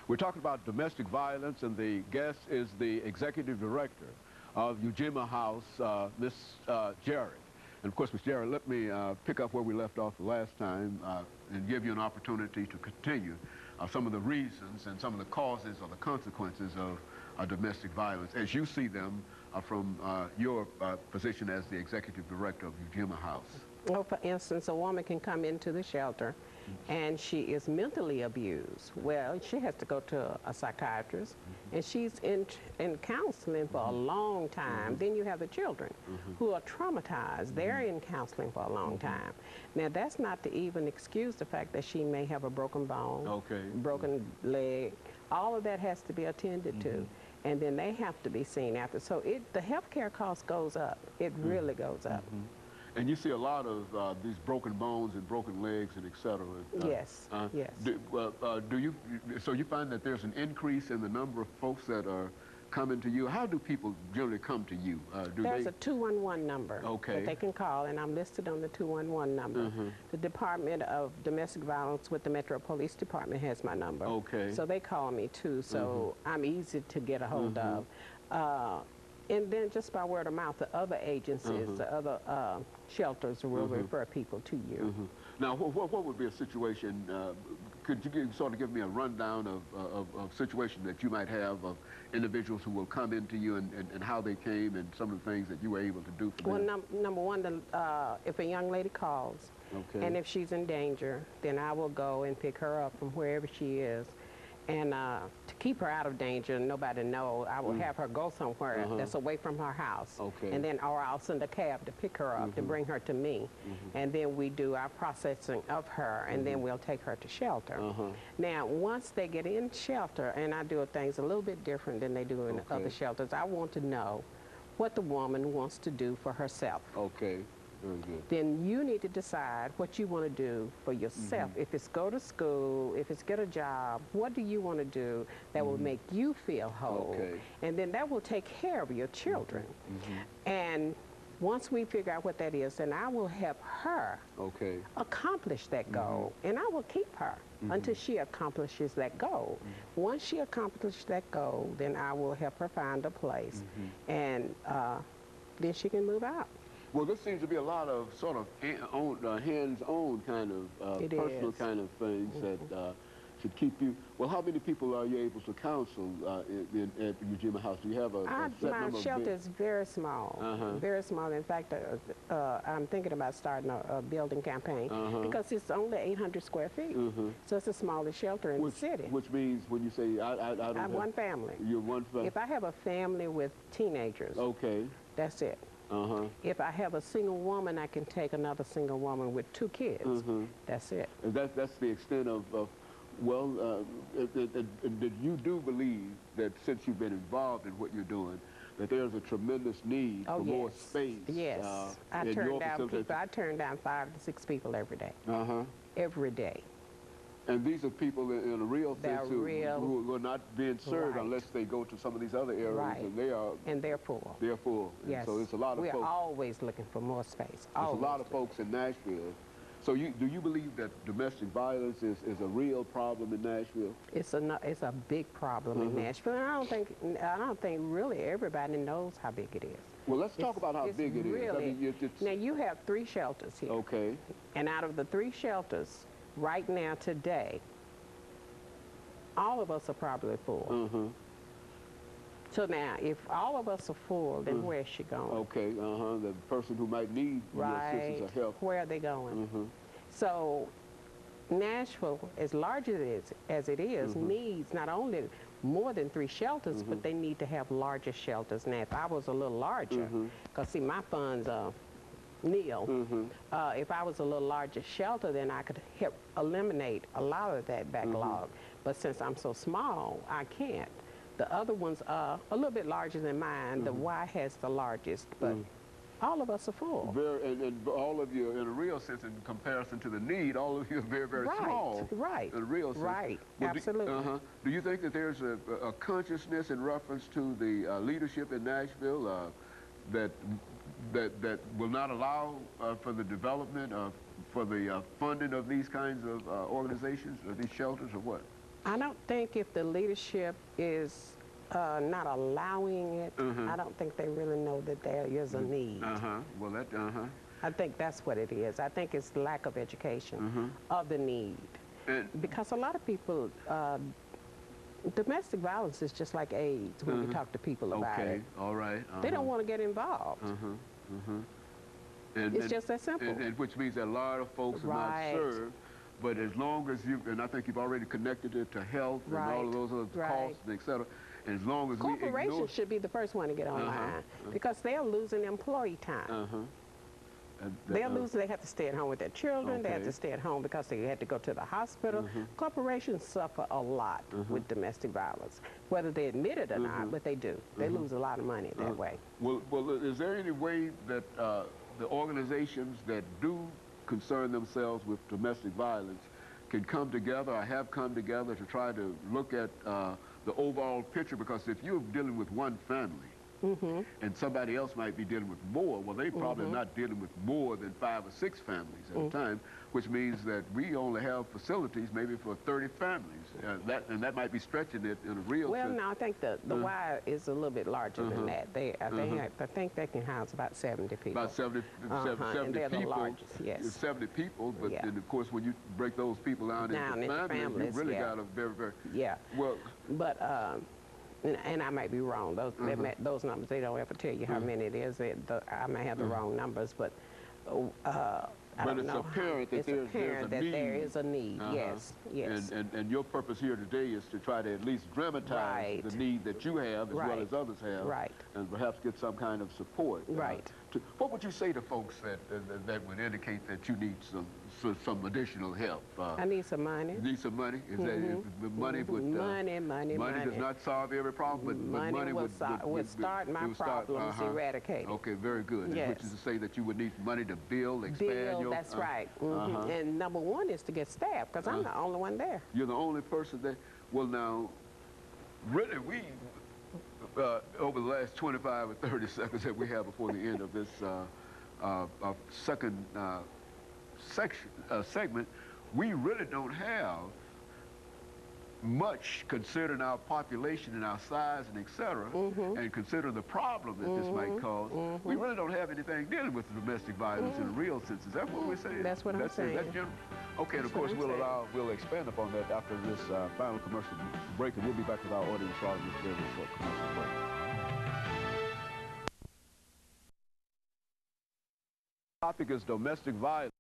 We're talking about domestic violence, and the guest is the executive director of EJarrett House, Miss Jarrett. And of course, Miss Jarrett, let me pick up where we left off the last time and give you an opportunity to continue some of the reasons and some of the causes or the consequences of domestic violence as you see them from your position as the executive director of EJarrett House. Well, for instance, a woman can come into the shelter and she is mentally abused. Well, she has to go to a psychiatrist, and she's in counseling for a long time. Then you have the children who are traumatized. They're in counseling for a long time. Now, that's not to even excuse the fact that she may have a broken bone, broken leg. All of that has to be attended to. And then they have to be seen after. So the health care cost goes up. It really goes up. And you see a lot of these broken bones and broken legs and et cetera. Yes, yes. So you find that there's an increase in the number of folks that are coming to you? How do people generally come to you? There's a 211 number that they can call, and I'm listed on the 211 number. The Department of Domestic Violence with the Metro Police Department has my number. So they call me too, so I'm easy to get a hold of. And then just by word of mouth, the other agencies, the other shelters will refer people to you. Now, what would be a situation, could you sort of give me a rundown of situations that you might have of individuals who will come into you and how they came and some of the things that you were able to do for them? Well, number one, if a young lady calls, and if she's in danger, then I will go and pick her up from wherever she is. And to keep her out of danger and nobody know, I will have her go somewhere that's away from her house. And then, or I'll send a cab to pick her up, to bring her to me. And then we do our processing of her, and then we'll take her to shelter. Now, once they get in shelter, and I do things a little bit different than they do in other shelters, I want to know what the woman wants to do for herself. Very good. Then you need to decide what you want to do for yourself. If it's go to school, if it's get a job, what do you want to do that will make you feel whole? And then that will take care of your children. And once we figure out what that is, then I will help her accomplish that goal. And I will keep her until she accomplishes that goal. Once she accomplishes that goal, then I will help her find a place. And then she can move out. Well, this seems to be a lot of sort of hands-on kind of personal kind of things that should keep you. Well, how many people are you able to counsel at EJarrett House? Do you have a set number? My shelter is very small, very small. In fact, I'm thinking about starting a building campaign because it's only 800 square feet. So it's the smallest shelter in the city. Which means when you say, I don't I'm one family. You're one family? If I have a family with teenagers, that's it. If I have a single woman, I can take another single woman with 2 kids. That's it. And that's the extent of well, that you do believe that since you've been involved in what you're doing, that there's a tremendous need for more space. Yes. I turn down 5 to 6 people every day. Every day. And these are people in a real sense who are not being served unless they go to some of these other areas. And they're full. They're full. Yes. So it's a lot of folks. We're always looking for more space. There's a lot of folks in Nashville. So do you believe that domestic violence is a real problem in Nashville? It's a big problem in Nashville. And I don't think really everybody knows how big it is. Well, let's talk about how big it is. I mean, now you have 3 shelters here. And out of the 3 shelters, right now, today, all of us are probably full. So now, if all of us are full, then where's she going? The person who might need assistance or help. Where are they going? So Nashville, as large as it is, needs not only more than 3 shelters, but they need to have larger shelters. Now, if I was a little larger, because see, my funds are nil. If I was a little larger shelter, then I could help eliminate a lot of that backlog. But since I'm so small, I can't. The other ones are a little bit larger than mine. The Y has the largest, but all of us are full. And all of you, in a real sense, in comparison to the need, all of you are very, very small. Right. In a real sense. Well, absolutely. Do you think that there's a consciousness in reference to the leadership in Nashville that will not allow for the development of, for the funding of these kinds of organizations or these shelters, or what? I don't think if the leadership is not allowing it, I don't think they really know that there is a need. Well, that, I think that's what it is. I think it's lack of education of the need. Because a lot of people, domestic violence is just like AIDS when you talk to people about it. Okay, all right. They don't want to get involved. It's just that simple. And which means that a lot of folks are not served. But as long as you, and I think you've already connected it to health and all of those other costs, and et cetera, and as long as corporations should be the first one to get online because they're losing employee time. They have to stay at home with their children. They have to stay at home because they had to go to the hospital. Corporations suffer a lot with domestic violence, whether they admit it or not, but they do. They lose a lot of money that way. Well, is there any way that the organizations that do concern themselves with domestic violence can come together or have come together to try to look at the overall picture? Because if you're dealing with one family, and somebody else might be dealing with more, well, they probably are not dealing with more than 5 or 6 families at a time, which means that we only have facilities maybe for 30 families. That might be stretching it in a real sense. Well, no, I think the Y is a little bit larger than that. I think they can house about 70 people. About 70 and they're people. The largest, yes. 70 people, but then of course when you break those people down into families, you really got a very, very... Well, but... and I might be wrong. Those numbers, they don't ever tell you how many it is. I may have the wrong numbers, but I don't know. It's apparent that there is a need. Yes, yes. And your purpose here today is to try to at least dramatize the need that you have as well as others have, and perhaps get some kind of support. What would you say to folks that would indicate that you need some additional help? I need some money. Need some money? Is that money would money does not solve every problem, but money would start my problems eradicated. Okay, very good. Yes. Which is to say that you would need money to build, expand your... That's right. And number one is to get staff, because I'm the only one there. You're the only person there. Well, now, really, we over the last 25 or 30 seconds that we have before the end of this second segment, we really don't have much considering our population and our size and et cetera, and considering the problem that this might cause. We really don't have anything dealing with domestic violence in a real sense. Is that what we're saying? That's what I'm saying. That's general? Okay, and of course we'll expand upon that after this final commercial break, and we'll be back with our audience following this very short commercial break. The topic is domestic violence.